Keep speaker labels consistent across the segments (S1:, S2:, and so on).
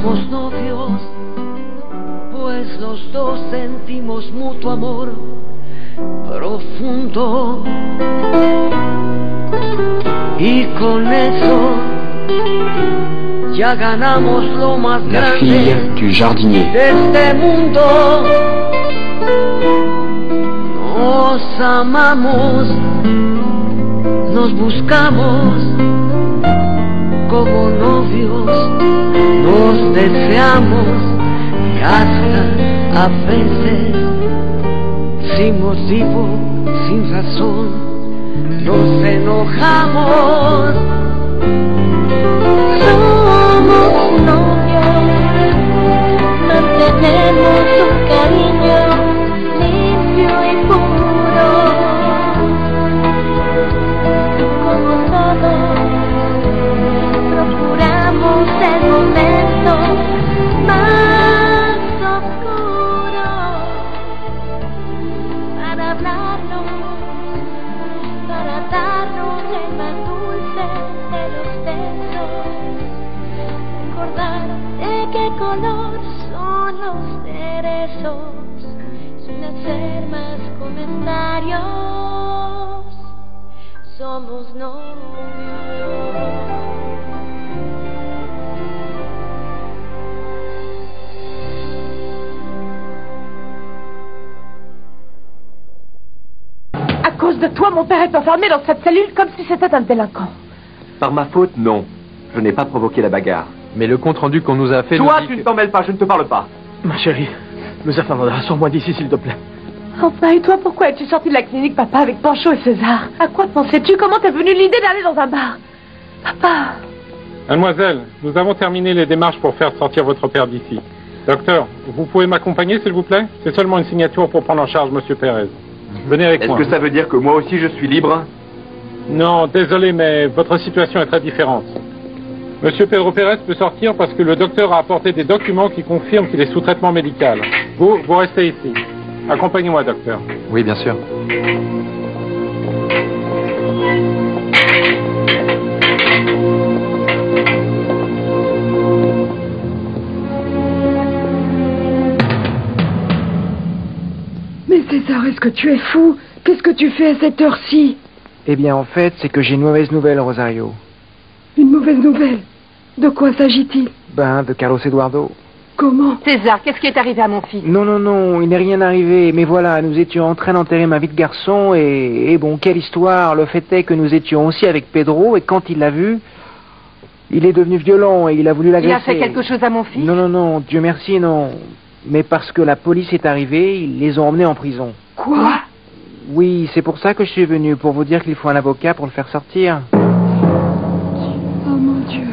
S1: Somos novios, pues los dos sentimos mutuo amor profundo. Y con eso ya ganamos lo más
S2: La fille
S1: grande
S2: du jardinier.
S1: de este mundo. Nos amamos, nos buscamos como novios, nos deseamos y hasta a veces sin motivo, sin razón, nos enojamos.
S3: Somos novios, mantenemos un cariño limpio y puro, como todos, procuramos el momento más oscuro para hablarnos, para darnos el más dulce de los besos, recordar de qué color son los cerezos, sin hacer más comentarios. Somos novios.
S4: À cause de toi, mon père est enfermé dans cette cellule comme si c'était un délinquant.
S5: Par ma faute, non. Je n'ai pas provoqué la bagarre.
S6: Mais le compte-rendu qu'on nous a fait...
S5: Toi,
S6: nous dit
S5: tu
S6: que-
S5: ne t'en mêles pas, je ne te parle pas.
S6: Ma chérie, nous Fernanda, sors-moi d'ici, s'il te plaît.
S4: Enfin, et toi, pourquoi es-tu sorti de la clinique, papa, avec Pancho et César? À quoi pensais-tu? Comment t'es venu l'idée d'aller dans un bar? Papa.
S7: Mademoiselle, nous avons terminé les démarches pour faire sortir votre père d'ici. Docteur, vous pouvez m'accompagner, s'il vous plaît? C'est seulement une signature pour prendre en charge Monsieur Pérez. Venez avec
S5: Est-ce
S7: moi.
S5: que ça veut dire que moi aussi je suis libre?
S7: Non, désolé, mais votre situation est très différente. Monsieur Pedro Pérez peut sortir parce que le docteur a apporté des documents qui confirment qu'il est sous traitement médical. Vous restez ici. Accompagnez-moi, docteur.
S6: Oui, bien sûr.
S4: Mais César, est-ce que tu es fou? Qu'est-ce que tu fais à cette heure-ci?
S2: Eh bien, en fait, c'est que j'ai une mauvaise nouvelle, Rosario.
S4: Une mauvaise nouvelle? De quoi s'agit-il?
S2: Ben, de Carlos Eduardo.
S4: Comment?
S8: César, qu'est-ce qui est arrivé à mon fils?
S2: Non, non, non, il n'est rien arrivé. Mais voilà, nous étions en train d'enterrer ma vie de garçon et bon, quelle histoire. Le fait est que nous étions aussi avec Pedro et quand il l'a vu, il est devenu violent et il a voulu l'agresser.
S8: Il a fait quelque chose à mon fils?
S2: Non, non, non, Dieu merci, non. Mais parce que la police est arrivée, ils les ont emmenés en prison.
S4: Quoi?
S2: Oui, c'est pour ça que je suis venu, pour vous dire qu'il faut un avocat pour le faire sortir.
S4: Oh mon Dieu.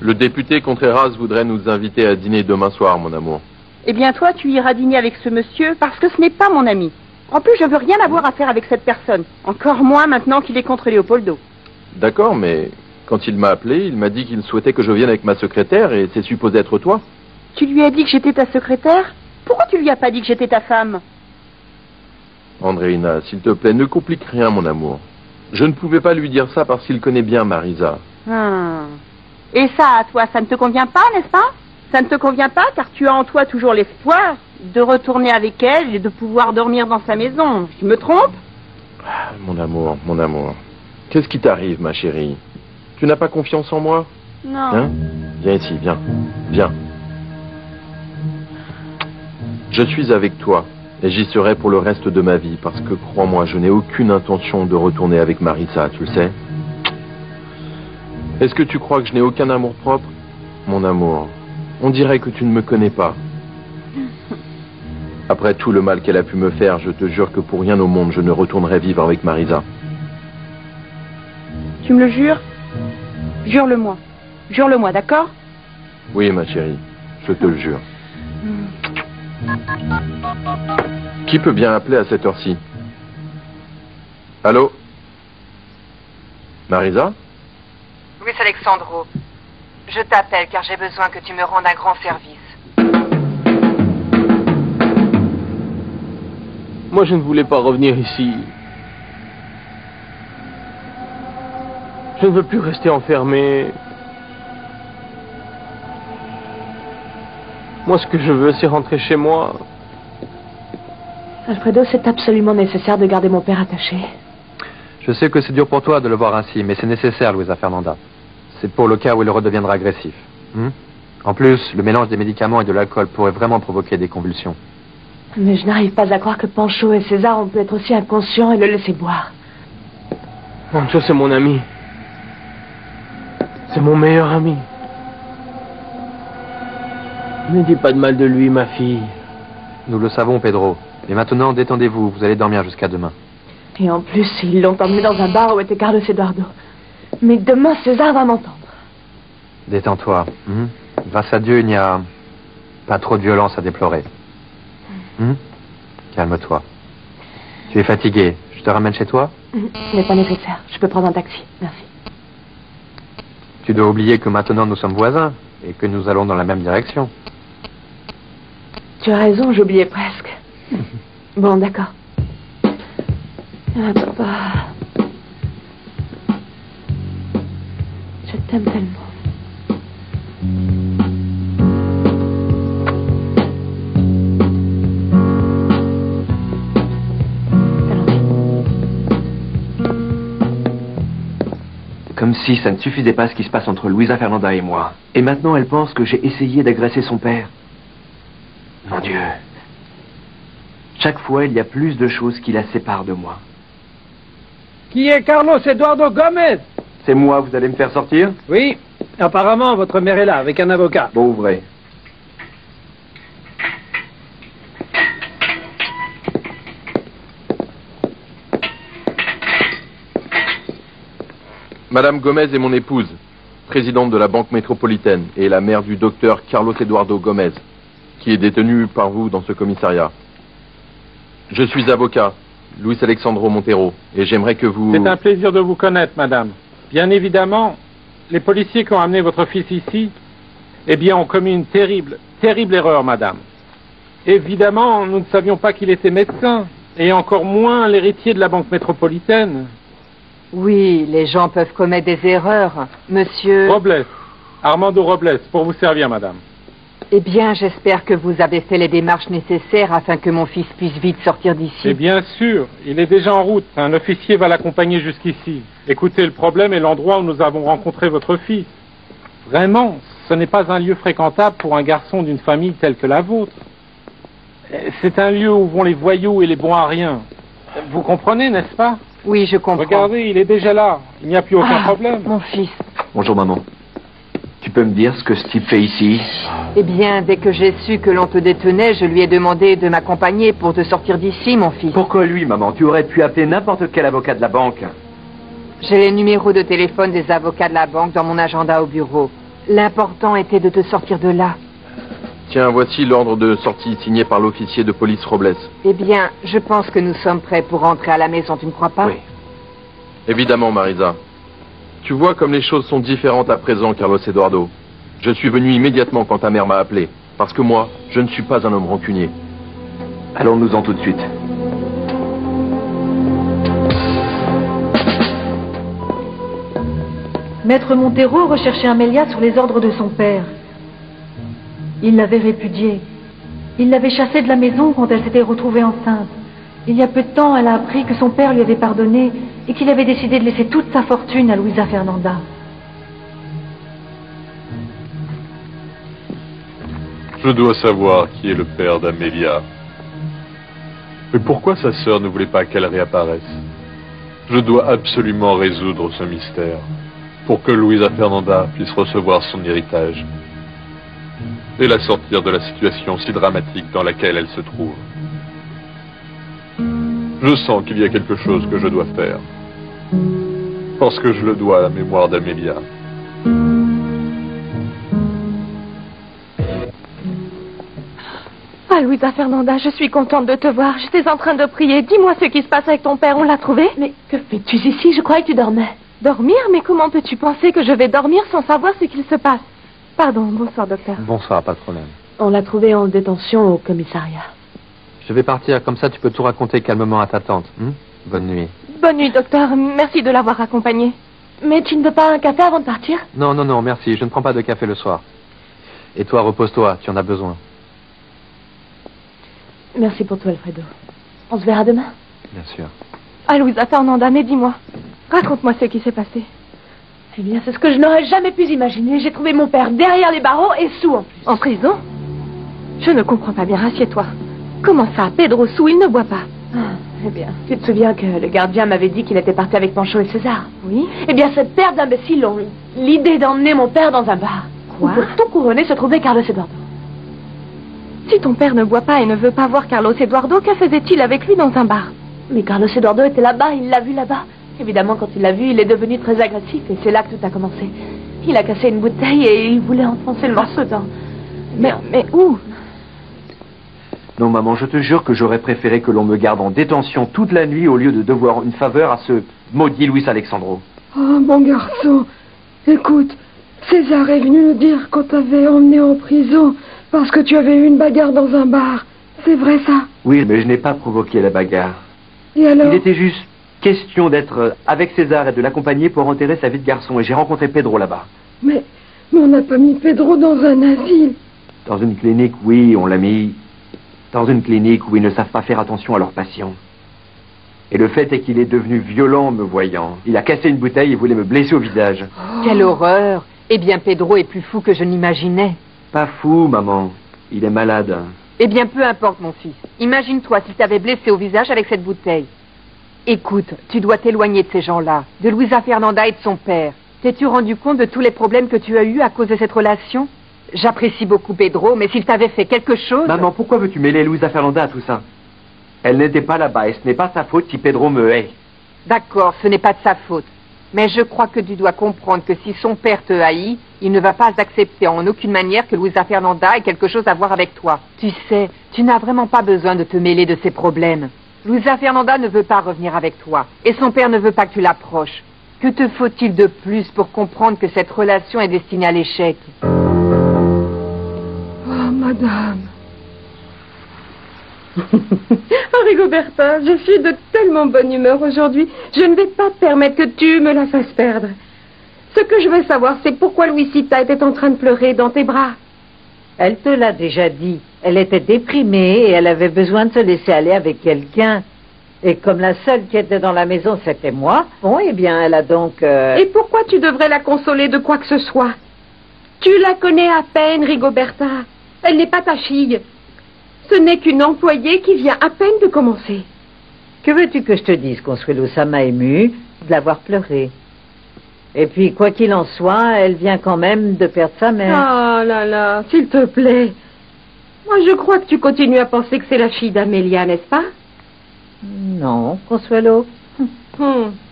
S9: Le député Contreras voudrait nous inviter à dîner demain soir, mon amour.
S8: Eh bien, toi, tu iras dîner avec ce monsieur parce que ce n'est pas mon ami. En plus, je veux rien avoir à faire avec cette personne. Encore moins maintenant qu'il est contre Léopoldo.
S9: D'accord, mais quand il m'a appelé, il m'a dit qu'il souhaitait que je vienne avec ma secrétaire et c'est supposé être toi.
S8: Tu lui as dit que j'étais ta secrétaire? Pourquoi tu lui as pas dit que j'étais ta femme?
S9: Andréina, s'il te plaît, ne complique rien, mon amour. Je ne pouvais pas lui dire ça parce qu'il connaît bien Marisa.
S8: Et ça, à toi, ça ne te convient pas, n'est-ce pas? Ça ne te convient pas car tu as en toi toujours l'espoir de retourner avec elle et de pouvoir dormir dans sa maison. Je me trompe?
S9: Mon amour, mon amour. Qu'est-ce qui t'arrive, ma chérie? Tu n'as pas confiance en moi?
S8: Non.
S9: Hein? Viens ici, viens. Viens. Je suis avec toi et j'y serai pour le reste de ma vie parce que, crois-moi, je n'ai aucune intention de retourner avec Marisa, tu le sais? Est-ce que tu crois que je n'ai aucun amour-propre? Mon amour, on dirait que tu ne me connais pas. Après tout le mal qu'elle a pu me faire, je te jure que pour rien au monde, je ne retournerai vivre avec Marisa.
S8: Tu me le jures? Jure-le-moi. Jure-le-moi, d'accord?
S9: Oui, ma chérie, je te le jure. Qui peut bien appeler à cette heure-ci? Allô? Marisa?
S8: Oui, c'est Alexandro. Je t'appelle car j'ai besoin que tu me rendes un grand service.
S6: Moi, je ne voulais pas revenir ici. Je ne veux plus rester enfermé. Moi, ce que je veux, c'est rentrer chez moi.
S4: Alfredo, c'est absolument nécessaire de garder mon père attaché.
S5: Je sais que c'est dur pour toi de le voir ainsi, mais c'est nécessaire, Luisa Fernanda. C'est pour le cas où il redeviendra agressif. En plus, le mélange des médicaments et de l'alcool pourrait vraiment provoquer des convulsions.
S4: Mais je n'arrive pas à croire que Pancho et César ont pu être aussi inconscients et le laisser boire.
S6: Pancho, c'est mon ami. C'est mon meilleur ami. Ne dis pas de mal de lui, ma fille.
S5: Nous le savons, Pedro. Et maintenant, détendez-vous, vous allez dormir jusqu'à demain.
S4: Et en plus, ils l'ont emmené dans un bar où était Carlos Eduardo. Mais demain, César va m'entendre.
S5: Détends-toi. Grâce à Dieu, il n'y a pas trop de violence à déplorer. Calme-toi. Tu es fatigué. Je te ramène chez toi?
S4: Ce n'est pas nécessaire. Je peux prendre un taxi. Merci.
S5: Tu dois oublier que maintenant nous sommes voisins et que nous allons dans la même direction.
S4: Tu as raison, j'oubliais presque. Bon, d'accord. Ah, papa. Je t'aime tellement.
S10: Comme si ça ne suffisait pas ce qui se passe entre Luisa Fernanda et moi. Et maintenant, elle pense que j'ai essayé d'agresser son père. Mon Dieu. Chaque fois, il y a plus de choses qui la séparent de moi.
S11: Qui est Carlos Eduardo Gomez?
S10: C'est moi, vous allez me faire sortir?
S11: Oui, apparemment, votre mère est là, avec un avocat.
S10: Bon, ouvrez.
S9: Madame Gomez est mon épouse, présidente de la Banque métropolitaine et la mère du docteur Carlos Eduardo Gomez, qui est détenu par vous dans ce commissariat. Je suis avocat, Luis Alexandro Montero, et j'aimerais que vous...
S7: C'est un plaisir de vous connaître, madame. Bien évidemment, les policiers qui ont amené votre fils ici, eh bien, ont commis une terrible, terrible erreur, madame. Évidemment, nous ne savions pas qu'il était médecin, et encore moins l'héritier de la Banque métropolitaine.
S12: Oui, les gens peuvent commettre des erreurs, monsieur...
S7: Robles, Armando Robles, pour vous servir, madame.
S12: Eh bien, j'espère que vous avez fait les démarches nécessaires afin que mon fils puisse vite sortir d'ici.
S7: Et bien sûr, il est déjà en route. Un officier va l'accompagner jusqu'ici. Écoutez, le problème est l'endroit où nous avons rencontré votre fils. Vraiment, ce n'est pas un lieu fréquentable pour un garçon d'une famille telle que la vôtre. C'est un lieu où vont les voyous et les bons à rien. Vous comprenez, n'est-ce pas?
S12: Oui, je comprends.
S7: Regardez, il est déjà là. Il n'y a plus aucun problème.
S12: Mon fils.
S10: Bonjour, maman. Tu peux me dire ce que ce type fait ici?
S12: Eh bien, dès que j'ai su que l'on te détenait, je lui ai demandé de m'accompagner pour te sortir d'ici, mon fils.
S10: Pourquoi lui, maman? Tu aurais pu appeler n'importe quel avocat de la banque.
S12: J'ai les numéros de téléphone des avocats de la banque dans mon agenda au bureau. L'important était de te sortir de là.
S9: Tiens, voici l'ordre de sortie signé par l'officier de police Robles.
S12: Eh bien, je pense que nous sommes prêts pour rentrer à la maison, tu ne crois pas?
S10: Oui.
S9: Évidemment, Marisa. Tu vois comme les choses sont différentes à présent, Carlos Eduardo. Je suis venu immédiatement quand ta mère m'a appelé. Parce que moi, je ne suis pas un homme rancunier.
S10: Allons-nous-en tout de suite.
S13: Maître Montero recherchait Amélia sur les ordres de son père. Il l'avait répudiée. Il l'avait chassée de la maison quand elle s'était retrouvée enceinte. Il y a peu de temps, elle a appris que son père lui avait pardonné et qu'il avait décidé de laisser toute sa fortune à Luisa Fernanda.
S14: Je dois savoir qui est le père d'Amélia. Mais pourquoi sa sœur ne voulait pas qu'elle réapparaisse? Je dois absolument résoudre ce mystère pour que Luisa Fernanda puisse recevoir son héritage et la sortir de la situation si dramatique dans laquelle elle se trouve. Je sens qu'il y a quelque chose que je dois faire, parce que je le dois à la mémoire d'Amélia.
S4: Ah, Luisa Fernanda, je suis contente de te voir. J'étais en train de prier. Dis-moi ce qui se passe avec ton père. On l'a trouvé? Mais que fais-tu ici? Je croyais que tu dormais. Dormir? Mais comment peux-tu penser que je vais dormir sans savoir ce qu'il se passe? Pardon, bonsoir, docteur.
S5: Bonsoir, pas de problème.
S4: On l'a trouvé en détention au commissariat.
S5: Je vais partir, comme ça tu peux tout raconter calmement à ta tante. Bonne nuit.
S4: Bonne nuit, docteur. Merci de l'avoir accompagné. Mais tu ne veux pas un café avant de partir?
S5: Non, merci, je ne prends pas de café le soir. Et toi, repose-toi, tu en as besoin.
S4: Merci pour tout, Alfredo. On se verra demain?
S5: Bien sûr.
S4: Ah, Luisa Fernanda, mais dis-moi. Raconte-moi ce qui s'est passé.
S13: Eh bien, c'est ce que je n'aurais jamais pu imaginer. J'ai trouvé mon père derrière les barreaux et sous en plus.
S4: En prison? Je ne comprends pas bien. Assieds-toi. Comment ça, Pedro sous, il ne boit pas?
S13: Eh bien, tu te souviens que le gardien m'avait dit qu'il était parti avec Pancho et César?
S4: Oui.
S13: Eh bien, cette paire d'imbéciles ont l'idée d'emmener mon père dans un bar.
S4: Quoi?
S13: Où, pour tout couronner, se trouvait Carlos Eduardo.
S4: Si ton père ne boit pas et ne veut pas voir Carlos Eduardo, que faisait-il avec lui dans un bar?
S13: Mais Carlos Eduardo était là-bas, il l'a vu là-bas. Évidemment, quand il l'a vu, il est devenu très agressif et c'est là que tout a commencé. Il a cassé une bouteille et il voulait enfoncer le morceau dans...
S4: Mais où?
S10: Non, maman, je te jure que j'aurais préféré que l'on me garde en détention toute la nuit au lieu de devoir une faveur à ce maudit Luis Alexandro.
S15: Oh, mon garçon, écoute, César est venu nous dire qu'on t'avait emmené en prison parce que tu avais eu une bagarre dans un bar. C'est vrai, ça?
S10: Oui, mais je n'ai pas provoqué la bagarre.
S15: Et alors?
S10: Il était juste question d'être avec César et de l'accompagner pour enterrer sa vie de garçon. Et j'ai rencontré Pedro là-bas.
S15: Mais on n'a pas mis Pedro dans un asile.
S10: Dans une clinique, oui, on l'a mis dans une clinique où ils ne savent pas faire attention à leurs patients. Et le fait est qu'il est devenu violent en me voyant. Il a cassé une bouteille et voulait me blesser au visage.
S12: Oh. Quelle horreur! Eh bien, Pedro est plus fou que je n'imaginais.
S10: Pas fou, maman. Il est malade.
S12: Eh bien, peu importe, mon fils. Imagine-toi s'il t'avait blessé au visage avec cette bouteille. Écoute, tu dois t'éloigner de ces gens-là, de Luisa Fernanda et de son père. T'es-tu rendu compte de tous les problèmes que tu as eus à cause de cette relation? J'apprécie beaucoup Pedro, mais s'il t'avait fait quelque chose...
S10: Maman, pourquoi veux-tu mêler Luisa Fernanda à tout ça? Elle n'était pas là-bas et ce n'est pas sa faute si Pedro me hait.
S12: D'accord, ce n'est pas de sa faute. Mais je crois que tu dois comprendre que si son père te haït, il ne va pas accepter en aucune manière que Luisa Fernanda ait quelque chose à voir avec toi. Tu sais, tu n'as vraiment pas besoin de te mêler de ses problèmes. Luisa Fernanda ne veut pas revenir avec toi, et son père ne veut pas que tu l'approches. Que te faut-il de plus pour comprendre que cette relation est destinée à l'échec?
S15: Oh, madame.
S4: Oh, Rigoberta, je suis de tellement bonne humeur aujourd'hui. Je ne vais pas permettre que tu me la fasses perdre. Ce que je veux savoir, c'est pourquoi Luisita était en train de pleurer dans tes bras.
S16: Elle te l'a déjà dit. Elle était déprimée et elle avait besoin de se laisser aller avec quelqu'un. Et comme la seule qui était dans la maison, c'était moi, bon, eh bien, elle a donc...
S4: Et pourquoi tu devrais la consoler de quoi que ce soit? Tu la connais à peine, Rigoberta. Elle n'est pas ta fille. Ce n'est qu'une employée qui vient à peine de commencer.
S16: Que veux-tu que je te dise, Consuelo? Ça m'a ému de l'avoir pleuré. Et puis, quoi qu'il en soit, elle vient quand même de perdre sa mère.
S4: Ah là là, s'il te plaît. Moi, je crois que tu continues à penser que c'est la fille d'Amélia, n'est-ce pas?
S16: Non, Consuelo.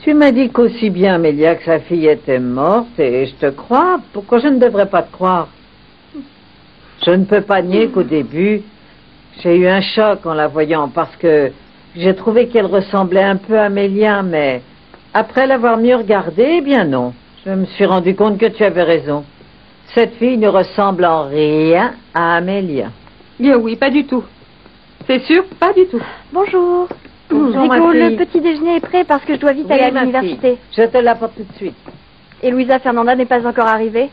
S16: Tu m'as dit qu'aussi bien Amélia que sa fille était morte et je te crois. Pourquoi je ne devrais pas te croire? Je ne peux pas nier qu'au début, j'ai eu un choc en la voyant parce que j'ai trouvé qu'elle ressemblait un peu à Amélia, mais après l'avoir mieux regardée, eh bien non. Je me suis rendu compte que tu avais raison. Cette fille ne ressemble en rien à Amélia.
S4: Bien oui, pas du tout. C'est sûr, pas du tout.
S3: Bonjour.
S16: Bonjour, ma
S3: Rico,
S16: fille.
S3: le petit déjeuner est prêt parce que je dois vite
S16: Oui,
S3: aller à
S16: ma
S3: l'université.
S16: fille. Je te l'apporte tout de suite.
S3: Et Luisa Fernanda n'est pas encore arrivée?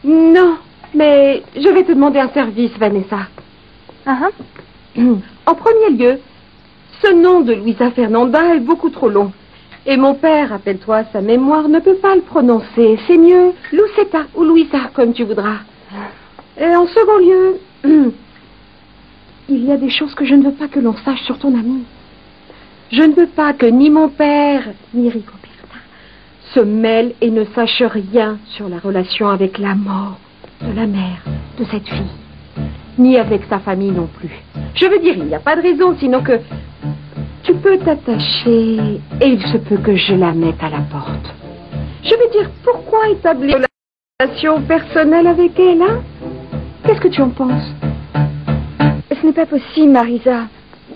S4: Non, mais je vais te demander un service, Vanessa. En premier lieu, ce nom de Luisa Fernanda est beaucoup trop long. Et mon père, rappelle-toi, sa mémoire ne peut pas le prononcer. C'est mieux Lucetta ou Luisa, comme tu voudras. Et en second lieu, il y a des choses que je ne veux pas que l'on sache sur ton ami. Je ne veux pas que ni mon père, ni Rigoberta se mêlent et ne sachent rien sur la relation avec la mort de la mère de cette fille. Ni avec sa famille non plus. Je veux dire, il n'y a pas de raison, sinon que tu peux t'attacher et il se peut que je la mette à la porte. Je veux dire, pourquoi établir une relation personnelle avec elle, hein? Qu'est-ce que tu en penses?
S3: Ce n'est pas possible, Marisa.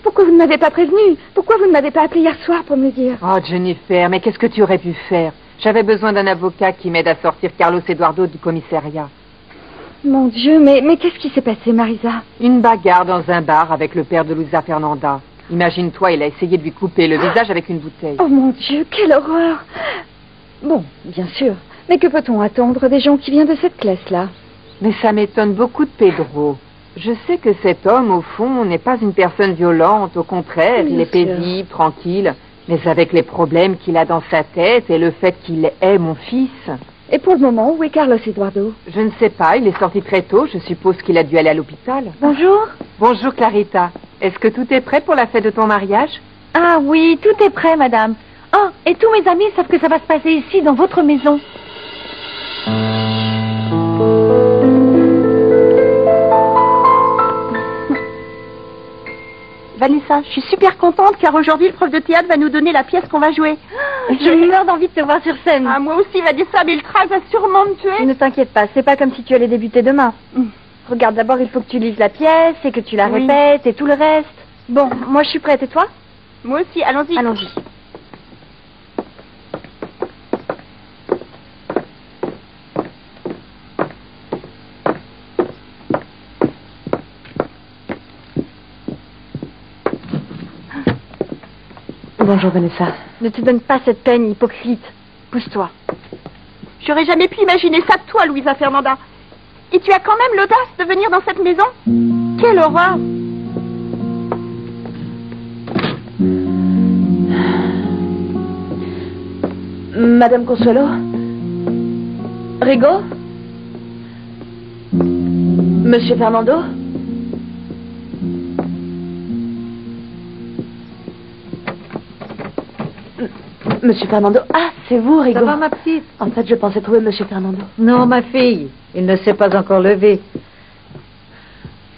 S3: Pourquoi vous ne m'avez pas prévenu? Pourquoi vous ne m'avez pas appelé hier soir pour me le dire?
S12: Oh, Jennifer, mais qu'est-ce que tu aurais pu faire? J'avais besoin d'un avocat qui m'aide à sortir Carlos Eduardo du commissariat.
S3: Mon Dieu, mais qu'est-ce qui s'est passé, Marisa?
S12: Une bagarre dans un bar avec le père de Luisa Fernanda. Imagine-toi, il a essayé de lui couper le visage avec une bouteille.
S3: Oh mon Dieu, quelle horreur! Bon, bien sûr. Mais que peut-on attendre des gens qui viennent de cette classe-là?
S12: Mais ça m'étonne beaucoup de Pedro. Je sais que cet homme, au fond, n'est pas une personne violente. Au contraire, il est paisible, tranquille. Mais avec les problèmes qu'il a dans sa tête et le fait qu'il est mon fils...
S3: Et pour le moment, où est Carlos Eduardo?
S12: Je ne sais pas, il est sorti très tôt. Je suppose qu'il a dû aller à l'hôpital.
S3: Bonjour.
S12: Bonjour, Clarita. Est-ce que tout est prêt pour la fête de ton mariage?
S13: Ah oui, tout est prêt, madame. Oh, et tous mes amis savent que ça va se passer ici, dans votre maison.
S8: Vanessa, je suis super contente car aujourd'hui le prof de théâtre va nous donner la pièce qu'on va jouer.
S3: Je meurs d'envie de te voir sur scène.
S8: Ah, moi aussi, Vanessa, mais le trac va sûrement me tuer.
S3: Ne t'inquiète pas, c'est pas comme si tu allais débuter demain. Regarde, d'abord il faut que tu lises la pièce et que tu la répètes et tout le reste. Bon, moi je suis prête, et toi?
S8: Moi aussi, allons-y.
S3: Allons-y.
S4: Bonjour, Vanessa.
S3: Ne te donne pas cette peine, hypocrite. Pousse-toi.
S8: J'aurais jamais pu imaginer ça de toi, Luisa Fernanda. Et tu as quand même l'audace de venir dans cette maison? Quelle horreur!
S4: Madame Consuelo? Rigo? Monsieur Fernando? Monsieur Fernando. Ah, c'est vous, Rigo.
S16: Ça va, ma petite?
S4: En fait, je pensais trouver Monsieur Fernando.
S16: Non, ma fille, il ne s'est pas encore levé.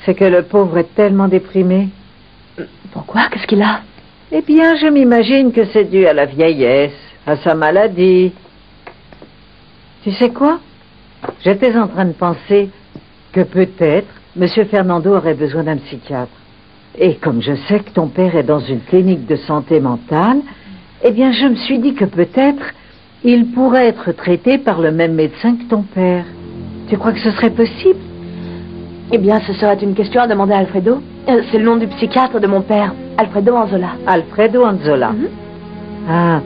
S16: C'est que le pauvre est tellement déprimé.
S4: Pourquoi? Qu'est-ce qu'il a?
S16: Eh bien, je m'imagine que c'est dû à la vieillesse, à sa maladie. Tu sais quoi? J'étais en train de penser que peut-être Monsieur Fernando aurait besoin d'un psychiatre. Et comme je sais que ton père est dans une clinique de santé mentale, eh bien, je me suis dit que peut-être il pourrait être traité par le même médecin que ton père. Tu crois que ce serait possible?
S4: Eh bien, ce serait une question à demander à Alfredo. C'est le nom du psychiatre de mon père, Alfredo Anzola.
S16: Alfredo Anzola. Ah.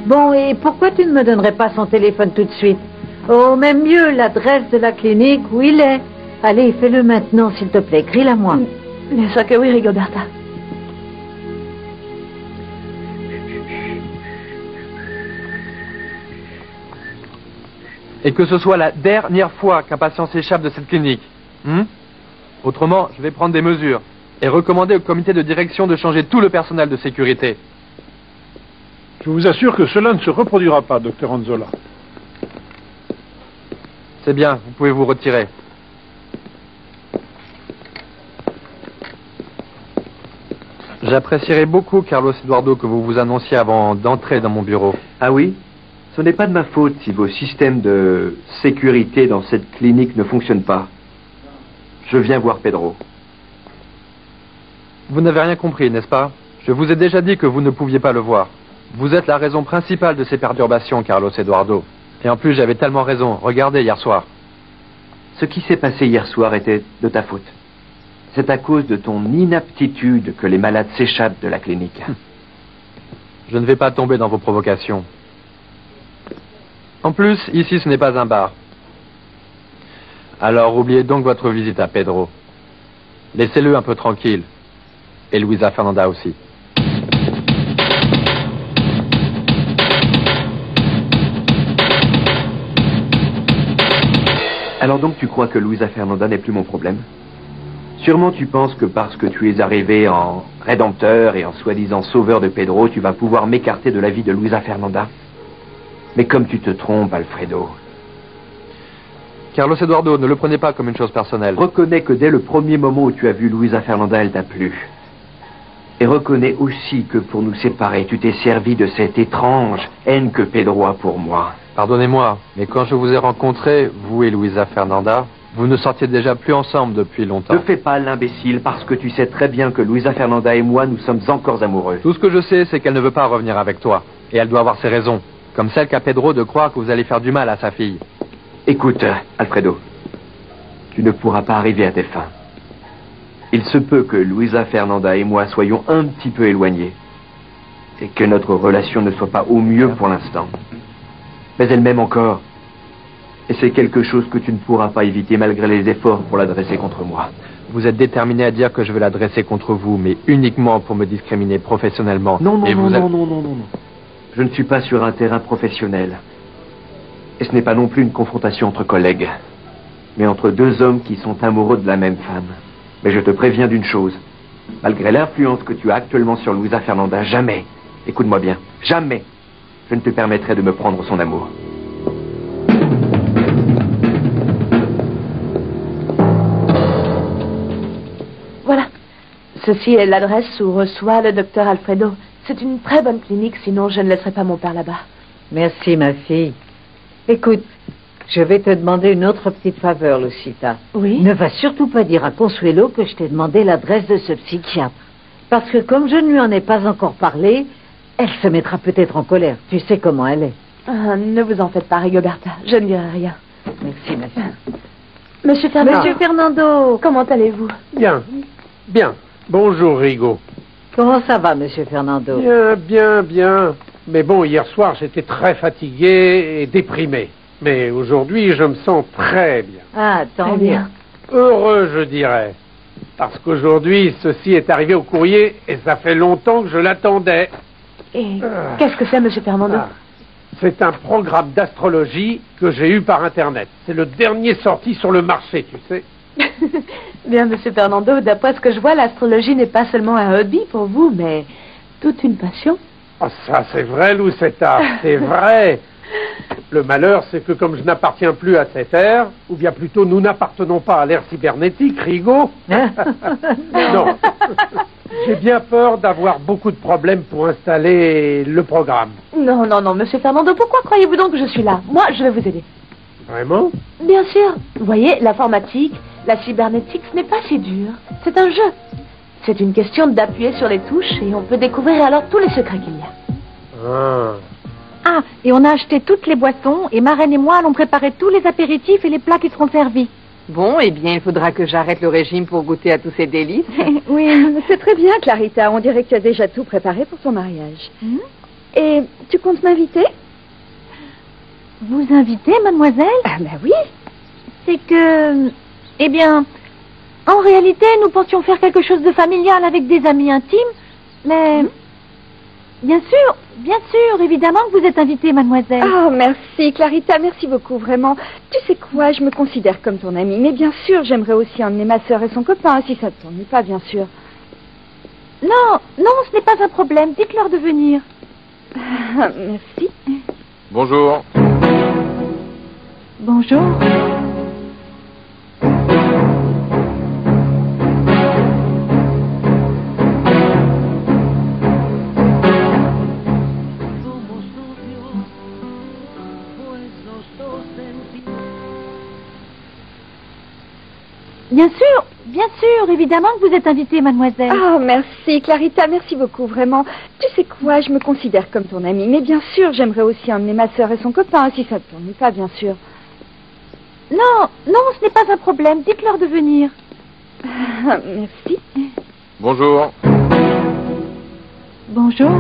S16: Bon, et pourquoi tu ne me donnerais pas son téléphone tout de suite? Oh, même mieux, l'adresse de la clinique où il est. Allez, fais-le maintenant, s'il te plaît. Écris-la moi.
S4: Bien sûr que oui, Rigoberta.
S5: Et que ce soit la dernière fois qu'un patient s'échappe de cette clinique. Autrement, je vais prendre des mesures et recommander au comité de direction de changer tout le personnel de sécurité.
S7: Je vous assure que cela ne se reproduira pas, docteur Anzola.
S5: C'est bien, vous pouvez vous retirer. J'apprécierais beaucoup, Carlos Eduardo, que vous vous annonciez avant d'entrer dans mon bureau.
S10: Ah oui? Ce n'est pas de ma faute si vos systèmes de sécurité dans cette clinique ne fonctionnent pas. Je viens voir Pedro.
S5: Vous n'avez rien compris, n'est-ce pas? Je vous ai déjà dit que vous ne pouviez pas le voir. Vous êtes la raison principale de ces perturbations, Carlos Eduardo. Et en plus, j'avais tellement raison. Regardez hier soir.
S10: Ce qui s'est passé hier soir était de ta faute. C'est à cause de ton inaptitude que les malades s'échappent de la clinique.
S5: Je ne vais pas tomber dans vos provocations. En plus, ici, ce n'est pas un bar. Alors, oubliez donc votre visite à Pedro. Laissez-le un peu tranquille. Et Luisa Fernanda aussi.
S10: Alors donc, tu crois que Luisa Fernanda n'est plus mon problème? Sûrement tu penses que parce que tu es arrivé en rédempteur et en soi-disant sauveur de Pedro, tu vas pouvoir m'écarter de la vie de Luisa Fernanda. Mais comme tu te trompes, Alfredo.
S5: Carlos Eduardo, ne le prenez pas comme une chose personnelle.
S10: Reconnais que dès le premier moment où tu as vu Luisa Fernanda, elle t'a plu. Et reconnais aussi que pour nous séparer, tu t'es servi de cette étrange haine que Pedro a pour moi.
S5: Pardonnez-moi, mais quand je vous ai rencontré, vous et Luisa Fernanda, vous ne sortiez déjà plus ensemble depuis longtemps.
S10: Ne fais pas l'imbécile parce que tu sais très bien que Luisa Fernanda et moi, nous sommes encore amoureux.
S5: Tout ce que je sais, c'est qu'elle ne veut pas revenir avec toi. Et elle doit avoir ses raisons. Comme celle qu'a Pedro de croire que vous allez faire du mal à sa fille.
S10: Écoute, Alfredo, tu ne pourras pas arriver à tes fins. Il se peut que Luisa Fernanda et moi soyons un petit peu éloignés. Et que notre relation ne soit pas au mieux pour l'instant. Mais elle m'aime encore. Et c'est quelque chose que tu ne pourras pas éviter malgré les efforts pour la dresser contre moi.
S5: Vous êtes déterminé à dire que je vais la dresser contre vous, mais uniquement pour me discriminer professionnellement.
S10: Non,
S5: Et vous
S10: non. Je ne suis pas sur un terrain professionnel. Et ce n'est pas non plus une confrontation entre collègues, mais entre deux hommes qui sont amoureux de la même femme. Mais je te préviens d'une chose. Malgré l'influence que tu as actuellement sur Luisa Fernanda, jamais, écoute-moi bien, jamais, je ne te permettrai de me prendre son amour.
S4: Voilà. Ceci est l'adresse où reçoit le docteur Alfredo. C'est une très bonne clinique, sinon je ne laisserai pas mon père là-bas.
S16: Merci, ma fille. Écoute, je vais te demander une autre petite faveur, Lucita.
S4: Oui?
S16: Ne va surtout pas dire à Consuelo que je t'ai demandé l'adresse de ce psychiatre. Parce que comme je ne lui en ai pas encore parlé, elle se mettra peut-être en colère. Tu sais comment elle est.
S4: Ah, ne vous en faites pas, Rigoberta. Je ne dirai rien.
S16: Merci, ma fille.
S4: Monsieur Fernando.
S16: Monsieur Fernando.
S4: Comment allez-vous?
S11: Bien, bien. Bonjour, Rigo.
S16: Comment ça va, monsieur Fernando?
S11: Bien. Mais bon, hier soir, j'étais très fatigué et déprimé. Mais aujourd'hui, je me sens très bien.
S16: Ah, tant bien.
S11: Heureux, je dirais. Parce qu'aujourd'hui, ceci est arrivé au courrier et ça fait longtemps que je l'attendais.
S4: Et qu'est-ce que c'est, monsieur Fernando?
S11: C'est un programme d'astrologie que j'ai eu par Internet. C'est le dernier sorti sur le marché, tu sais.
S4: Bien, monsieur Fernando, d'après ce que je vois, l'astrologie n'est pas seulement un hobby pour vous, mais toute une passion.
S11: Oh, ça, c'est vrai, Lucetta, c'est vrai. Le malheur, c'est que comme je n'appartiens plus à cette ère, ou bien plutôt nous n'appartenons pas à l'ère cybernétique, Rigo. Non. J'ai bien peur d'avoir beaucoup de problèmes pour installer le programme.
S4: Non, monsieur Fernando, pourquoi croyez-vous donc que je suis là? Moi, je vais vous aider.
S11: Vraiment?
S4: Bien sûr. Vous voyez, l'informatique, la cybernétique, ce n'est pas si dur. C'est un jeu. C'est une question d'appuyer sur les touches et on peut découvrir alors tous les secrets qu'il y a.
S13: Ah, et on a acheté toutes les boissons et ma reine et moi allons préparer tous les apéritifs et les plats qui seront servis.
S12: Bon, eh bien, il faudra que j'arrête le régime pour goûter à tous ces délices.
S3: Oui, c'est très bien, Clarita. On dirait que tu as déjà tout préparé pour ton mariage. Et tu comptes m'inviter?
S13: Vous inviter, mademoiselle?
S3: Ah, ben oui.
S13: C'est que... Eh bien, en réalité, nous pensions faire quelque chose de familial avec des amis intimes, mais... Bien sûr, évidemment que vous êtes invitée, mademoiselle.
S3: Oh, merci, Clarita, merci beaucoup, vraiment. Tu sais quoi, je me considère comme ton amie, mais bien sûr, j'aimerais aussi emmener ma sœur et son copain, si ça ne t'ennuie pas, bien sûr.
S13: Non, ce n'est pas un problème, dites-leur de venir.
S3: Merci.
S9: Bonjour.
S13: Bonjour. Bien sûr, évidemment que vous êtes invitée, mademoiselle.
S3: Oh, merci, Clarita, merci beaucoup, vraiment. Tu sais quoi, je me considère comme ton amie, mais bien sûr, j'aimerais aussi emmener ma sœur et son copain, si ça ne t'ennuie pas, bien sûr.
S13: Non, ce n'est pas un problème, dites-leur de venir.
S3: Merci.
S9: Bonjour.
S13: Bonjour.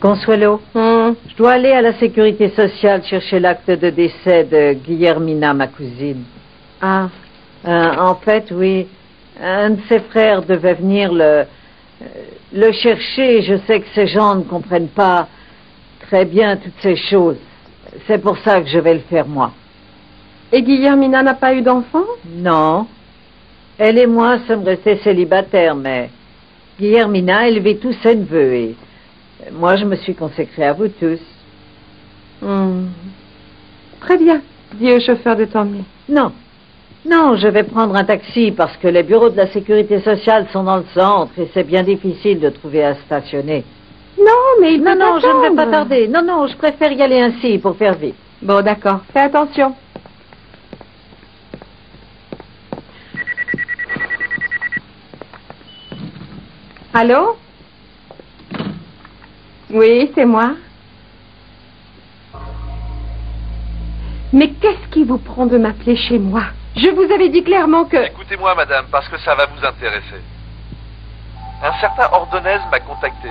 S16: Consuelo, je dois aller à la sécurité sociale chercher l'acte de décès de Guillermina, ma cousine. Ah, en fait, oui. Un de ses frères devait venir le chercher. Je sais que ces gens ne comprennent pas très bien toutes ces choses. C'est pour ça que je vais le faire, moi.
S8: Et Guillermina n'a pas eu d'enfant?
S16: Non. Elle et moi sommes restés célibataires, mais Guillermina a élevé tous ses neveux et... Moi, je me suis consacrée à vous tous.
S8: Très bien. Dis au chauffeur de t'emmener.
S16: Non, je vais prendre un taxi parce que les bureaux de la sécurité sociale sont dans le centre et c'est bien difficile de trouver à stationner.
S8: Non, mais il peut
S16: Non, je ne vais pas tarder. Non, je préfère y aller ainsi pour faire vite.
S8: Bon, d'accord. Fais attention. Allô? Oui, c'est moi. Mais qu'est-ce qui vous prend de m'appeler chez moi? Je vous avais dit clairement que...
S10: Écoutez-moi, madame, parce que ça va vous intéresser. Un certain Ordonez m'a contacté.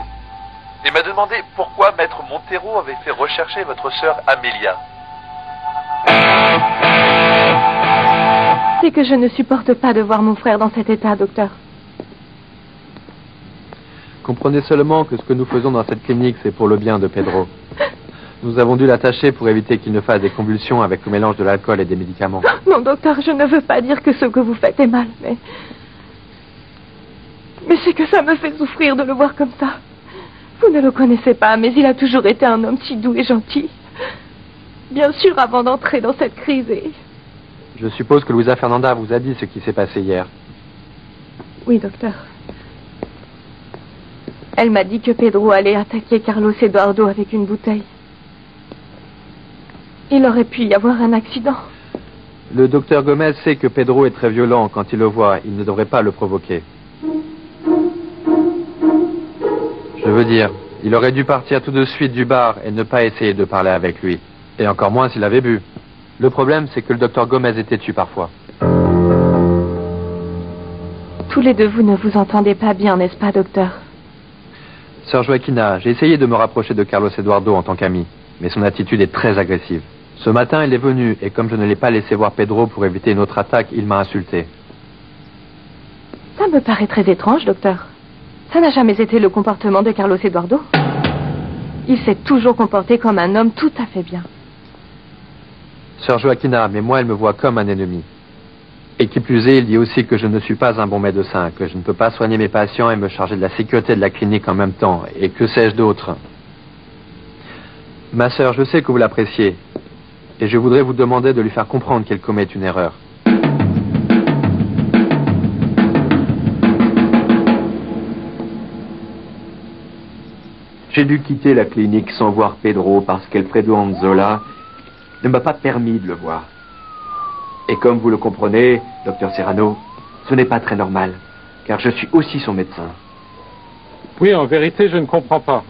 S17: et m'a demandé pourquoi Maître Montero avait fait rechercher votre sœur Amélia.
S4: C'est que je ne supporte pas de voir mon frère dans cet état, docteur.
S5: Comprenez seulement que ce que nous faisons dans cette clinique, c'est pour le bien de Pedro. Nous avons dû l'attacher pour éviter qu'il ne fasse des convulsions avec le mélange de l'alcool et des médicaments.
S4: Non, docteur, je ne veux pas dire que ce que vous faites est mal, mais c'est que ça me fait souffrir de le voir comme ça. Vous ne le connaissez pas, mais il a toujours été un homme si doux et gentil. Bien sûr, avant d'entrer dans cette crise et...
S5: Je suppose que Luisa Fernanda vous a dit ce qui s'est passé hier.
S4: Oui, docteur. Elle m'a dit que Pedro allait attaquer Carlos Eduardo avec une bouteille. Il aurait pu y avoir un accident.
S5: Le docteur Gomez sait que Pedro est très violent quand il le voit. Il ne devrait pas le provoquer. Je veux dire, il aurait dû partir tout de suite du bar et ne pas essayer de parler avec lui. Et encore moins s'il avait bu. Le problème, c'est que le docteur Gomez est têtu parfois.
S4: Tous les deux, vous ne vous entendez pas bien, n'est-ce pas, docteur?
S5: Sœur Joaquina, j'ai essayé de me rapprocher de Carlos Eduardo en tant qu'ami, mais son attitude est très agressive. Ce matin, il est venu, et comme je ne l'ai pas laissé voir Pedro pour éviter une autre attaque, il m'a insulté.
S4: Ça me paraît très étrange, docteur. Ça n'a jamais été le comportement de Carlos Eduardo. Il s'est toujours comporté comme un homme tout à fait bien.
S5: Sœur Joaquina, mais moi, elle me voit comme un ennemi. Et qui plus est, il dit aussi que je ne suis pas un bon médecin, que je ne peux pas soigner mes patients et me charger de la sécurité de la clinique en même temps, et que sais-je d'autre. Ma sœur, je sais que vous l'appréciez, et je voudrais vous demander de lui faire comprendre qu'elle commet une erreur.
S10: J'ai dû quitter la clinique sans voir Pedro parce qu'Alfredo Anzola ne m'a pas permis de le voir. Et comme vous le comprenez, docteur Serrano, ce n'est pas très normal, car je suis aussi son médecin.
S7: Oui, en vérité, je ne comprends pas.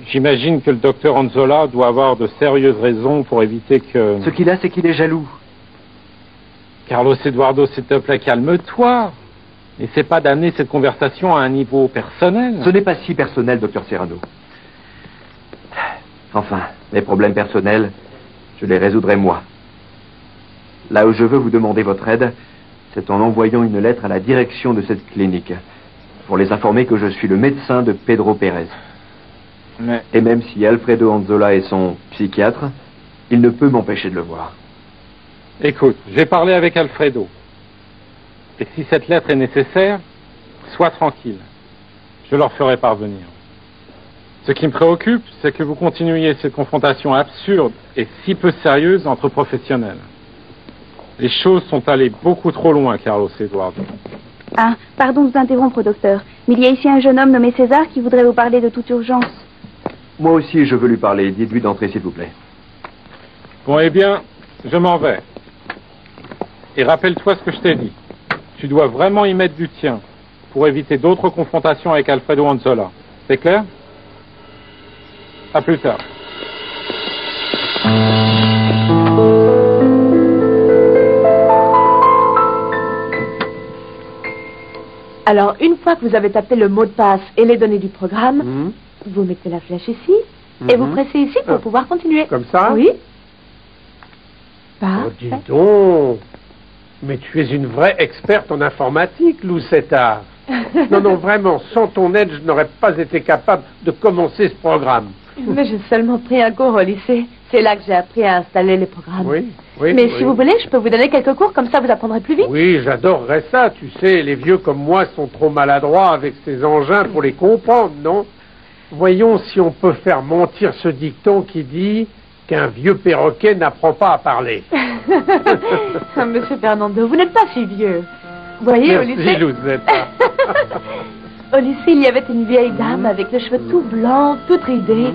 S7: J'imagine que le docteur Anzola doit avoir de sérieuses raisons pour éviter que...
S10: Ce qu'il a, c'est qu'il est jaloux.
S7: Carlos Eduardo, s'il te plaît, calme-toi. N'essaie pas d'amener cette conversation à un niveau personnel.
S10: Ce n'est pas si personnel, docteur Serrano. Enfin, mes problèmes personnels, je les résoudrai moi. Là où je veux vous demander votre aide, c'est en envoyant une lettre à la direction de cette clinique, pour les informer que je suis le médecin de Pedro Pérez.
S7: Mais...
S10: Et même si Alfredo Anzola est son psychiatre, il ne peut m'empêcher de le voir.
S7: Écoute, j'ai parlé avec Alfredo. Et si cette lettre est nécessaire, sois tranquille. Je leur ferai parvenir. Ce qui me préoccupe, c'est que vous continuiez cette confrontation absurde et si peu sérieuse entre professionnels. Les choses sont allées beaucoup trop loin, Carlos Eduardo.
S18: Ah, pardon de vous interrompre, docteur. Mais il y a ici un jeune homme nommé César qui voudrait vous parler de toute urgence.
S10: Moi aussi, je veux lui parler. Dites-lui d'entrer, s'il vous plaît.
S7: Bon, eh bien, je m'en vais. Et rappelle-toi ce que je t'ai dit. Tu dois vraiment y mettre du tien pour éviter d'autres confrontations avec Alfredo Anzola. C'est clair? À plus tard.
S4: Alors, une fois que vous avez tapé le mot de passe et les données du programme, vous mettez la flèche ici et vous pressez ici pour pouvoir continuer.
S11: Comme ça?
S4: Oui.
S11: Oh, dis donc. Mais tu es une vraie experte en informatique, Lucetta. Non, non, vraiment, sans ton aide, je n'aurais pas été capable de commencer ce programme.
S4: Mais j'ai seulement pris un cours au lycée. C'est là que j'ai appris à installer les programmes.
S11: Oui, oui.
S4: Mais
S11: oui.
S4: si vous voulez, je peux vous donner quelques cours, comme ça vous apprendrez plus vite.
S11: Oui, j'adorerais ça. Tu sais, les vieux comme moi sont trop maladroits avec ces engins pour les comprendre, non? Voyons si on peut faire mentir ce dicton qui dit qu'un vieux perroquet n'apprend pas à parler.
S4: Monsieur Fernando, vous n'êtes pas si vieux. Vous voyez,
S11: Merci,
S4: au lycée...
S11: Lucetta.
S4: Au lycée, il y avait une vieille dame avec les cheveux tout blancs, toute ridée.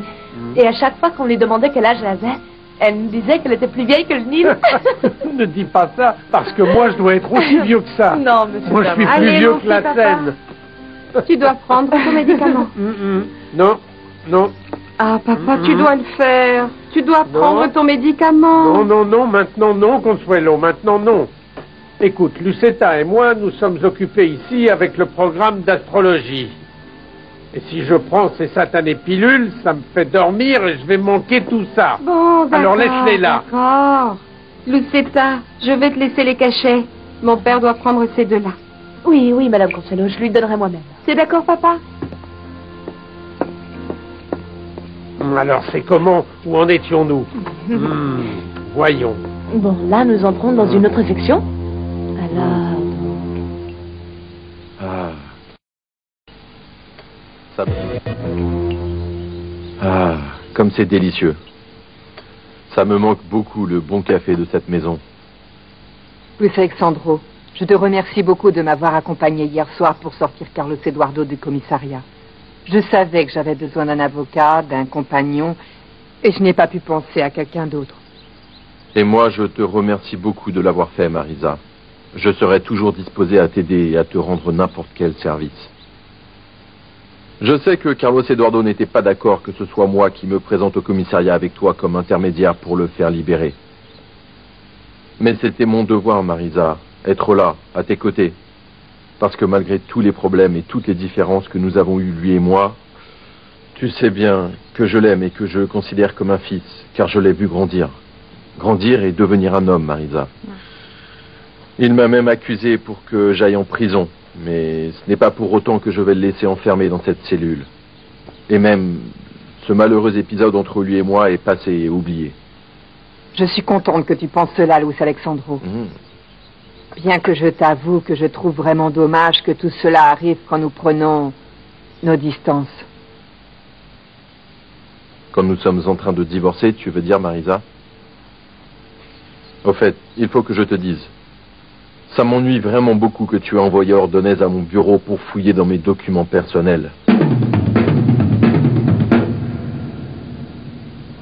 S4: Et à chaque fois qu'on lui demandait quel âge elle avait, elle nous disait qu'elle était plus vieille que le Nil.
S11: Ne dis pas ça, parce que moi, je dois être aussi vieux que ça.
S4: Non, monsieur.
S11: Moi, je suis plus vieux que la Seine.
S4: Tu dois prendre ton médicament.
S11: Non, non.
S8: Ah, papa, tu dois le faire. Tu dois prendre ton médicament.
S11: Non, non, non, maintenant non, Consuelo, maintenant non. Écoute, Lucetta et moi, nous sommes occupés ici avec le programme d'astrologie. Et si je prends ces satanées pilules, ça me fait dormir et je vais manquer tout ça.
S4: Bon, d'accord.
S11: Alors laisse-les là.
S4: D'accord. Lucetta, je vais te laisser les cachets. Mon père doit prendre ces deux-là.
S8: Oui, oui, Madame Consuelo, je lui donnerai moi-même.
S4: C'est d'accord, papa?
S11: Alors c'est comment? Où en étions-nous? Voyons.
S8: Bon, là, nous entrons dans une autre section. Alors...
S9: Ah. Ça me... Ah, comme c'est délicieux. Ça me manque beaucoup, le bon café de cette maison.
S12: Luis Alexandro, je te remercie beaucoup de m'avoir accompagné hier soir pour sortir Carlos Eduardo du commissariat. Je savais que j'avais besoin d'un avocat, d'un compagnon, et je n'ai pas pu penser à quelqu'un d'autre.
S9: Et moi, je te remercie beaucoup de l'avoir fait, Marisa. Je serai toujours disposé à t'aider et à te rendre n'importe quel service. Je sais que Carlos Eduardo n'était pas d'accord que ce soit moi qui me présente au commissariat avec toi comme intermédiaire pour le faire libérer. Mais c'était mon devoir, Marisa, être là, à tes côtés. Parce que malgré tous les problèmes et toutes les différences que nous avons eues, lui et moi, tu sais bien que je l'aime et que je le considère comme un fils, car je l'ai vu grandir. Grandir et devenir un homme, Marisa. Il m'a même accusé pour que j'aille en prison, mais ce n'est pas pour autant que je vais le laisser enfermé dans cette cellule. Et même, ce malheureux épisode entre lui et moi est passé et oublié.
S12: Je suis contente que tu penses cela, Luis Alexandro. Bien que je t'avoue que je trouve vraiment dommage que tout cela arrive quand nous prenons nos distances.
S9: Quand nous sommes en train de divorcer, tu veux dire, Marisa? Au fait, il faut que je te dise. Ça m'ennuie vraiment beaucoup que tu aies envoyé Ordonez à mon bureau pour fouiller dans mes documents personnels.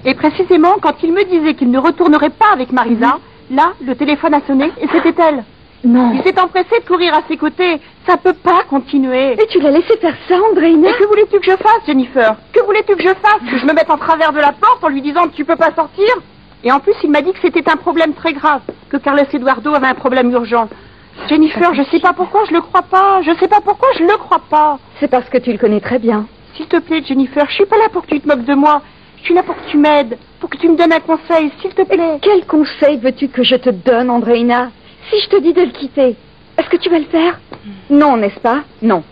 S8: Et précisément, quand il me disait qu'il ne retournerait pas avec Marisa, là, le téléphone a sonné et c'était elle.
S3: Non.
S8: Il s'est empressé de courir à ses côtés. Ça peut pas continuer.
S3: Et tu l'as laissé faire ça, Andréina?
S8: Et que voulais-tu que je fasse, Jennifer? Que voulais-tu que je fasse? Que je me mette en travers de la porte en lui disant que tu peux pas sortir? Et en plus, il m'a dit que c'était un problème très grave, que Carlos Eduardo avait un problème urgent. Jennifer, je sais pas pourquoi je le crois pas. Je sais pas pourquoi je le crois pas.
S3: C'est parce que tu le connais très bien.
S8: S'il te plaît, Jennifer, je suis pas là pour que tu te moques de moi. Je suis là pour que tu m'aides, pour que tu me donnes un conseil, s'il te plaît.
S3: Et quel conseil veux-tu que je te donne, Andréina? Si je te dis de le quitter, est-ce que tu vas le faire? Non, n'est-ce pas? Non.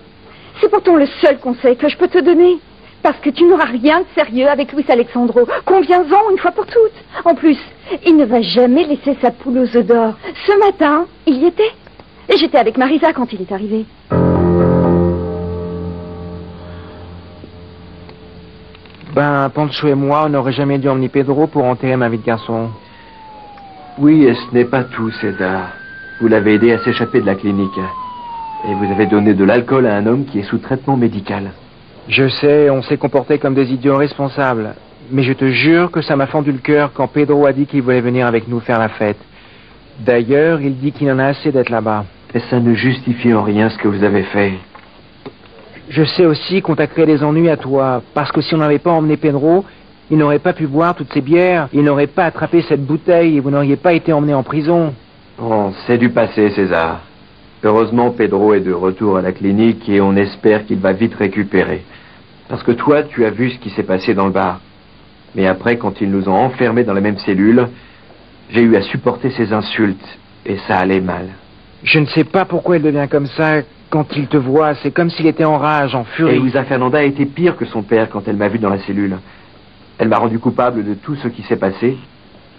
S3: C'est pourtant le seul conseil que je peux te donner. Parce que tu n'auras rien de sérieux avec Luis Alexandro. Conviens-en une fois pour toutes. En plus, il ne va jamais laisser sa poule aux œufs d'or. Ce matin, il y était. Et j'étais avec Marisa quand il est arrivé.
S2: Ben, Pancho et moi, on n'aurait jamais dû emmener Pedro pour enterrer ma vie de garçon.
S10: Oui, et ce n'est pas tout, César. Vous l'avez aidé à s'échapper de la clinique. Et vous avez donné de l'alcool à un homme qui est sous traitement médical.
S2: Je sais, on s'est comporté comme des idiots responsables. Mais je te jure que ça m'a fendu le cœur quand Pedro a dit qu'il voulait venir avec nous faire la fête. D'ailleurs, il dit qu'il en a assez d'être là-bas.
S10: Et ça ne justifie en rien ce que vous avez fait.
S2: Je sais aussi qu'on t'a créé des ennuis à toi, parce que si on n'avait pas emmené Pedro, il n'aurait pas pu boire toutes ces bières, il n'aurait pas attrapé cette bouteille et vous n'auriez pas été emmené en prison.
S10: Bon, c'est du passé, César. Heureusement, Pedro est de retour à la clinique et on espère qu'il va vite récupérer. Parce que toi, tu as vu ce qui s'est passé dans le bar. Mais après, quand ils nous ont enfermés dans la même cellule, j'ai eu à supporter ses insultes et ça allait mal.
S2: Je ne sais pas pourquoi il devient comme ça. Quand il te voit, c'est comme s'il était en rage, en furie.
S10: Et Luisa Fernanda a été pire que son père quand elle m'a vu dans la cellule. Elle m'a rendu coupable de tout ce qui s'est passé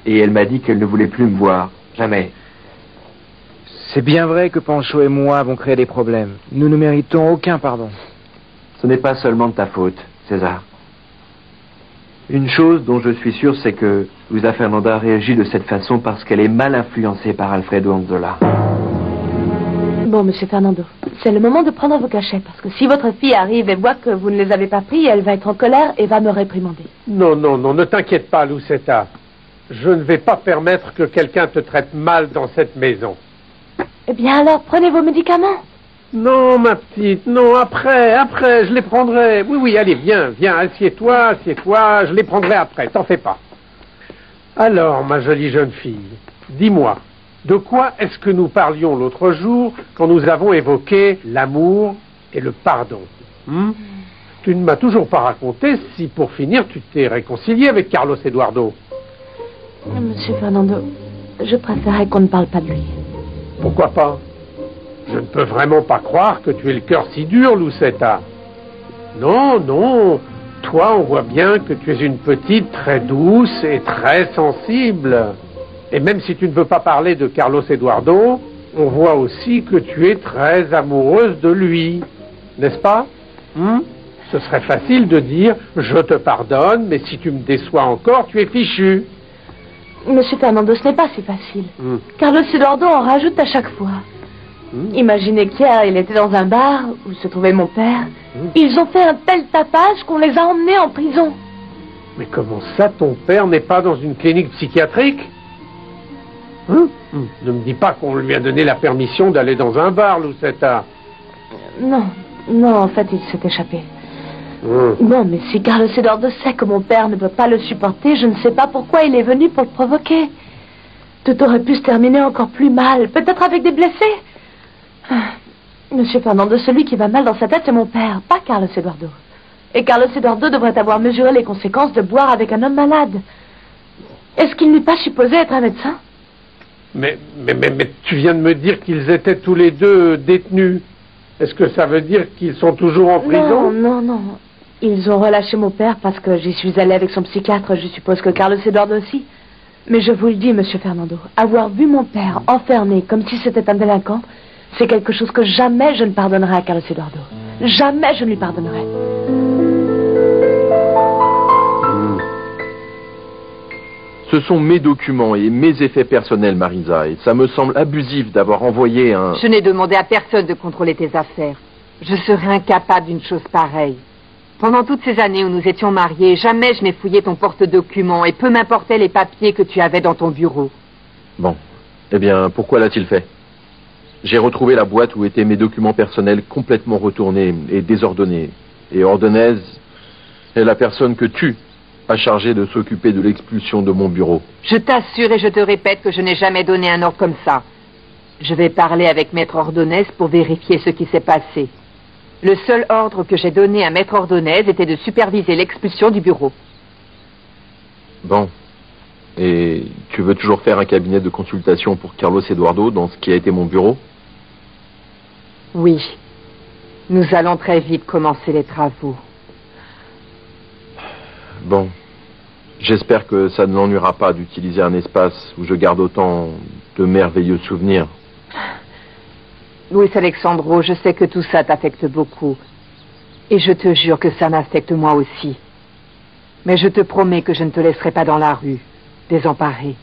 S10: et elle m'a dit qu'elle ne voulait plus me voir. Jamais.
S2: C'est bien vrai que Pancho et moi avons créé des problèmes. Nous ne méritons aucun pardon.
S10: Ce n'est pas seulement de ta faute, César. Une chose dont je suis sûr, c'est que Luisa Fernanda réagit de cette façon parce qu'elle est mal influencée par Alfredo Anzola.
S8: Bon, monsieur Fernando, c'est le moment de prendre vos cachets, parce que si votre fille arrive et voit que vous ne les avez pas pris, elle va être en colère et va me réprimander.
S11: Non, non, non, ne t'inquiète pas, Lucetta. Je ne vais pas permettre que quelqu'un te traite mal dans cette maison.
S8: Eh bien alors, prenez vos médicaments.
S11: Non, ma petite, non, après, je les prendrai. Oui, oui, allez, viens, assieds-toi, je les prendrai après, t'en fais pas. Alors, ma jolie jeune fille, dis-moi, de quoi est-ce que nous parlions l'autre jour quand nous avons évoqué l'amour et le pardon? Tu ne m'as toujours pas raconté si, pour finir, tu t'es réconcilié avec Carlos Eduardo.
S4: Monsieur Fernando, je préférerais qu'on ne parle pas de lui.
S11: Pourquoi pas? Je ne peux vraiment pas croire que tu aies le cœur si dur, Lucetta. Non, non. Toi, on voit bien que tu es une petite très douce et très sensible. Et même si tu ne veux pas parler de Carlos Eduardo, on voit aussi que tu es très amoureuse de lui. N'est-ce pas? Ce serait facile de dire « je te pardonne, mais si tu me déçois encore, tu es fichu ».
S4: Monsieur Fernando, ce n'est pas si facile. Carlos Eduardo en rajoute à chaque fois. Imaginez qu'hier, il était dans un bar où se trouvait mon père. Ils ont fait un tel tapage qu'on les a emmenés en prison.
S11: Mais comment ça, ton père n'est pas dans une clinique psychiatrique? Ne me dis pas qu'on lui a donné la permission d'aller dans un bar, Lucetta.
S4: Non, non, en fait, il s'est échappé. Non, mais si Carlos Eduardo sait que mon père ne peut pas le supporter, je ne sais pas pourquoi il est venu pour le provoquer. Tout aurait pu se terminer encore plus mal, peut-être avec des blessés. Monsieur Fernando, celui qui va mal dans sa tête, c'est mon père, pas Carlos Eduardo. Et Carlos Eduardo devrait avoir mesuré les conséquences de boire avec un homme malade. Est-ce qu'il n'est pas supposé être un médecin?
S11: Mais tu viens de me dire qu'ils étaient tous les deux détenus. Est-ce que ça veut dire qu'ils sont toujours en prison?
S4: Non, non, non. Ils ont relâché mon père parce que j'y suis allée avec son psychiatre. Je suppose que Carlos Eduardo aussi. Mais je vous le dis, monsieur Fernando, avoir vu mon père enfermé comme si c'était un délinquant, c'est quelque chose que jamais je ne pardonnerai à Carlos Eduardo. Jamais je ne lui pardonnerai.
S9: Ce sont mes documents et mes effets personnels, Marisa, et ça me semble abusif d'avoir envoyé un...
S12: Je n'ai demandé à personne de contrôler tes affaires. Je serais incapable d'une chose pareille. Pendant toutes ces années où nous étions mariés, jamais je n'ai fouillé ton porte-documents et peu m'importaient les papiers que tu avais dans ton bureau.
S9: Bon. Eh bien, pourquoi l'a-t-il fait? J'ai retrouvé la boîte où étaient mes documents personnels complètement retournés et désordonnés. Et Ordonez est la personne que tu as chargée de s'occuper de l'expulsion de mon bureau.
S12: Je t'assure et je te répète que je n'ai jamais donné un ordre comme ça. Je vais parler avec Maître Ordonez pour vérifier ce qui s'est passé. Le seul ordre que j'ai donné à Maître Ordonez était de superviser l'expulsion du bureau.
S9: Bon. Et tu veux toujours faire un cabinet de consultation pour Carlos Eduardo dans ce qui a été mon bureau?
S12: Oui. Nous allons très vite commencer les travaux.
S9: Bon. J'espère que ça ne l'ennuiera pas d'utiliser un espace où je garde autant de merveilleux souvenirs.
S12: Luis Alexandro, je sais que tout ça t'affecte beaucoup. Et je te jure que ça m'affecte moi aussi. Mais je te promets que je ne te laisserai pas dans la rue, désemparé.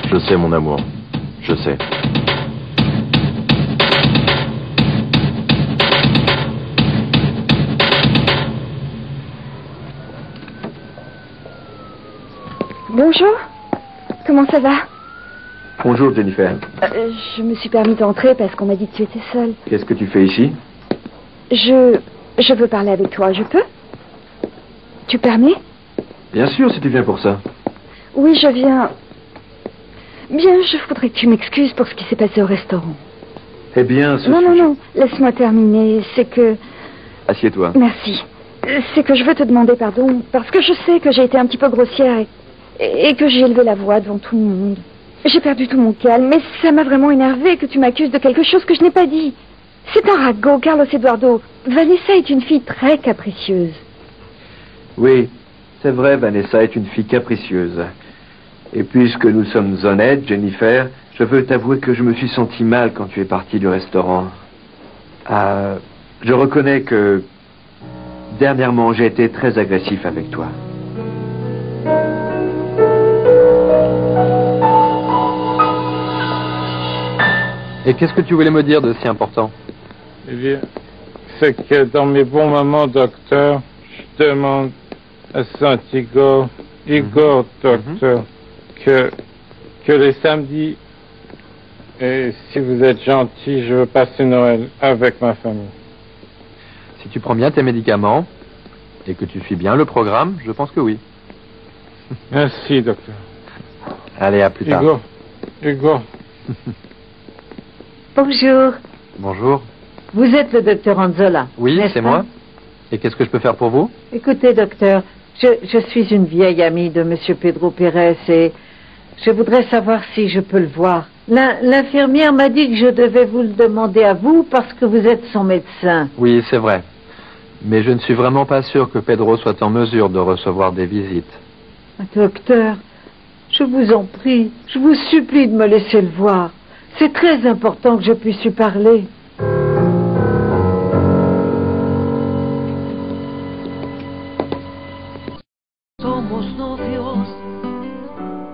S9: Je sais, mon amour. Je sais.
S3: Bonjour. Comment ça va?
S10: Bonjour, Jennifer.
S3: Je me suis permis d'entrer parce qu'on m'a dit que tu étais seule.
S10: Qu'est-ce que tu fais ici?
S3: Je veux parler avec toi, je peux? Tu permets?
S10: Bien sûr, si tu viens pour ça.
S3: Oui, je viens. Bien, je voudrais que tu m'excuses pour ce qui s'est passé au restaurant.
S10: Eh bien,
S3: Non, laisse-moi terminer. C'est que...
S10: Assieds-toi.
S3: Merci. C'est que je veux te demander pardon parce que je sais que j'ai été un petit peu grossière et que j'ai élevé la voix devant tout le monde. J'ai perdu tout mon calme, mais ça m'a vraiment énervé que tu m'accuses de quelque chose que je n'ai pas dit. C'est un ragot, Carlos Eduardo. Vanessa est une fille très capricieuse.
S10: Oui, c'est vrai, Vanessa est une fille capricieuse. Et puisque nous sommes honnêtes, Jennifer, je veux t'avouer que je me suis senti mal quand tu es partie du restaurant. Je reconnais que dernièrement, j'ai été très agressif avec toi.
S5: Et qu'est-ce que tu voulais me dire de si important?
S7: Eh bien, c'est que dans mes bons moments, docteur, je demande à Santiago, Igor, docteur, que les samedis, et si vous êtes gentil, je veux passer Noël avec ma famille.
S5: Si tu prends bien tes médicaments et que tu suis bien le programme, je pense que oui.
S7: Merci, docteur.
S5: Allez, à plus tard.
S7: Igor.
S16: Bonjour.
S5: Bonjour.
S16: Vous êtes le docteur Anzola?
S5: Oui, c'est moi. Et qu'est-ce que je peux faire pour vous?
S16: Écoutez, docteur, je suis une vieille amie de Monsieur Pedro Pérez et je voudrais savoir si je peux le voir. L'infirmière m'a dit que je devais vous le demander à vous parce que vous êtes son médecin.
S5: Oui, c'est vrai. Mais je ne suis vraiment pas sûr que Pedro soit en mesure de recevoir des visites.
S16: Docteur, je vous en prie, je vous supplie de me laisser le voir. C'est très important que je puisse lui parler.
S1: Somos novios,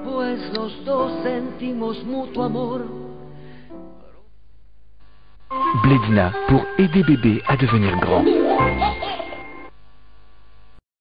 S1: pues los dos sentimos mutuo amor.
S19: Blédina pour aider bébé à devenir grand.